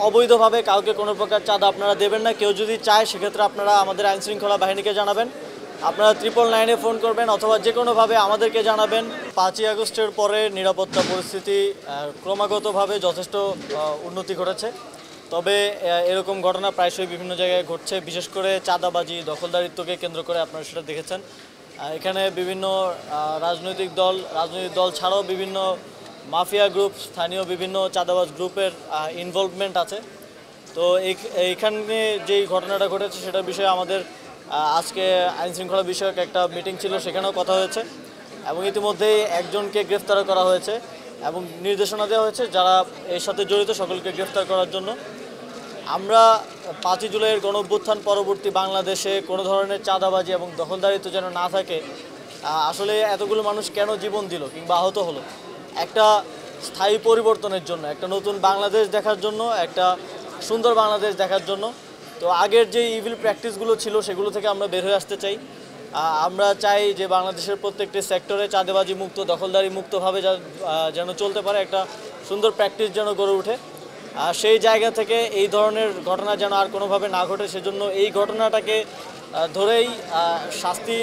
অবৈধভাবে কাউকে কোনো প্রকার চাঁদা আপনারা দেবেন না। কেউ যদি চায় সেক্ষেত্রে আপনারা আমাদের আইনশৃঙ্খলা বাহিনীকে জানাবেন। আপনারা 999-এ ফোন করবেন অথবা যে কোনোভাবে আমাদেরকে জানাবেন। 5ই আগস্টের পরে নিরাপত্তা পরিস্থিতি ক্রমাগতভাবে যথেষ্ট উন্নতি ঘটেছে। তবে এরকম ঘটনা প্রায়শই বিভিন্ন জায়গায় ঘটছে, বিশেষ করে চাঁদাবাজি, দখলদারিত্বকে কেন্দ্র করে আপনারা সেটা দেখেছেন। এখানে বিভিন্ন রাজনৈতিক দল ছাড়াও বিভিন্ন মাফিয়া গ্রুপ, স্থানীয় বিভিন্ন চাঁদাবাজ গ্রুপের ইনভলভমেন্ট আছে। তো এইখানে যেই ঘটনাটা ঘটেছে সেটার বিষয়ে আমাদের আজকে আইনশৃঙ্খলা বিষয়ক একটা মিটিং ছিল, সেখানেও কথা হয়েছে এবং ইতিমধ্যেই একজনকে গ্রেফতার করা হয়েছে এবং নির্দেশনা দেওয়া হয়েছে যারা এর সাথে জড়িত সকলকে গ্রেফতার করার জন্য। আমরা 5ই জুলাইয়ের গণঅভ্যুত্থান পরবর্তী বাংলাদেশে কোনো ধরনের চাঁদাবাজি এবং দখলদারিত্ব যেন না থাকে। আসলে এতগুলো মানুষ কেন জীবন দিল কিংবা আহত হলো? একটা স্থায়ী পরিবর্তনের জন্য, একটা নতুন বাংলাদেশ দেখার জন্য, একটা সুন্দর বাংলাদেশ দেখার জন্য। তো আগের যে ইভিল প্র্যাকটিসগুলো ছিল সেগুলো থেকে আমরা বের হয়ে আসতে চাই। আমরা চাই যে বাংলাদেশের প্রত্যেকটি সেক্টরে চাঁদাবাজি মুক্ত, দখলদারি মুক্তভাবে যেন চলতে পারে, একটা সুন্দর প্র্যাকটিস যেন গড়ে ওঠে। সেই জায়গা থেকে এই ধরনের ঘটনা যেন আর কোনোভাবে না ঘটে, সেজন্য এই ঘটনাটাকে ধরেই শাস্তি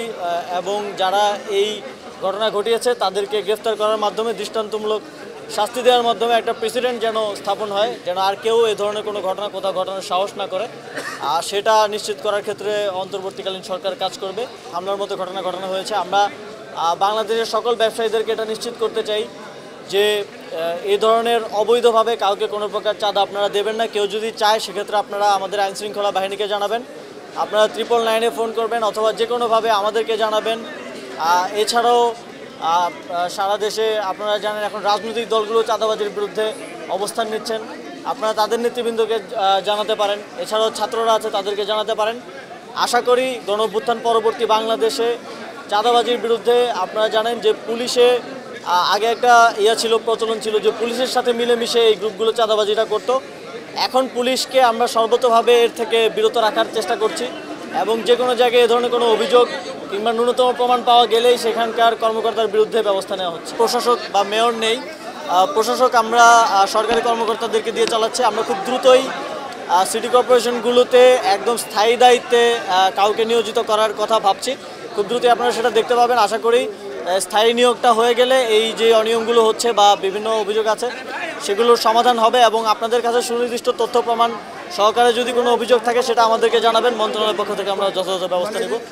এবং যারা এই ঘটনা ঘটিয়েছে তাদেরকে গ্রেফতার করার মাধ্যমে, দৃষ্টান্তমূলক শাস্তি দেওয়ার মাধ্যমে একটা প্রেসিডেন্ট যেন স্থাপন হয়, যেন আর কেউ এই ধরনের কোনো ঘটনা কোথাও ঘটানোর সাহস না করে। সেটা নিশ্চিত করার ক্ষেত্রে অন্তর্বর্তীকালীন সরকার কাজ করবে। হামলার মতো ঘটনা ঘটানো হয়েছে। আমরা বাংলাদেশের সকল ব্যবসায়ীদেরকে এটা নিশ্চিত করতে চাই যে এই ধরনের অবৈধভাবে কাউকে কোনো প্রকার চাঁদা আপনারা দেবেন না। কেউ যদি চায় সেক্ষেত্রে আপনারা আমাদের আইনশৃঙ্খলা বাহিনীকে জানাবেন। আপনারা 999-এ ফোন করবেন অথবা যে কোনোভাবে আমাদেরকে জানাবেন। এছাড়াও সারা দেশে আপনারা জানেন এখন রাজনৈতিক দলগুলো চাঁদাবাজির বিরুদ্ধে অবস্থান নিচ্ছেন, আপনারা তাদের নেতৃবৃন্দকে জানাতে পারেন। এছাড়াও ছাত্ররা আছে, তাদেরকে জানাতে পারেন। আশা করি গণঅভ্যুত্থান পরবর্তী বাংলাদেশে চাঁদাবাজির বিরুদ্ধে, আপনারা জানেন যে পুলিশে আগে একটা প্রচলন ছিল যে পুলিশের সাথে মিলেমিশে এই গ্রুপগুলো চাঁদাবাজিটা করতো। এখন পুলিশকে আমরা সর্বতোভাবে এর থেকে বিরত রাখার চেষ্টা করছি এবং যে কোনো জায়গায় এ ধরনের কোনো অভিযোগ কিংবা ন্যূনতম প্রমাণ পাওয়া গেলেই সেখানকার কর্মকর্তার বিরুদ্ধে ব্যবস্থা নেওয়া হচ্ছে। প্রশাসক বা মেয়র নেই, প্রশাসক আমরা সরকারি কর্মকর্তাদেরকে দিয়ে চালাচ্ছি। আমরা খুব দ্রুতই সিটি কর্পোরেশনগুলোতে একদম স্থায়ী দায়িত্বে কাউকে নিয়োজিত করার কথা ভাবছি। খুব দ্রুতই আপনারা সেটা দেখতে পাবেন। আশা করি স্থায়ী নিয়োগটা হয়ে গেলে এই যে অনিয়মগুলো হচ্ছে বা বিভিন্ন অভিযোগ আছে সেগুলোর সমাধান হবে এবং আপনাদের কাছে সুনির্দিষ্ট তথ্য প্রমাণ সহকারে যদি কোনো অভিযোগ থাকে সেটা আমাদেরকে জানাবেন। মন্ত্রণালয়ের পক্ষ থেকে আমরা যথাযথ ব্যবস্থা নেব।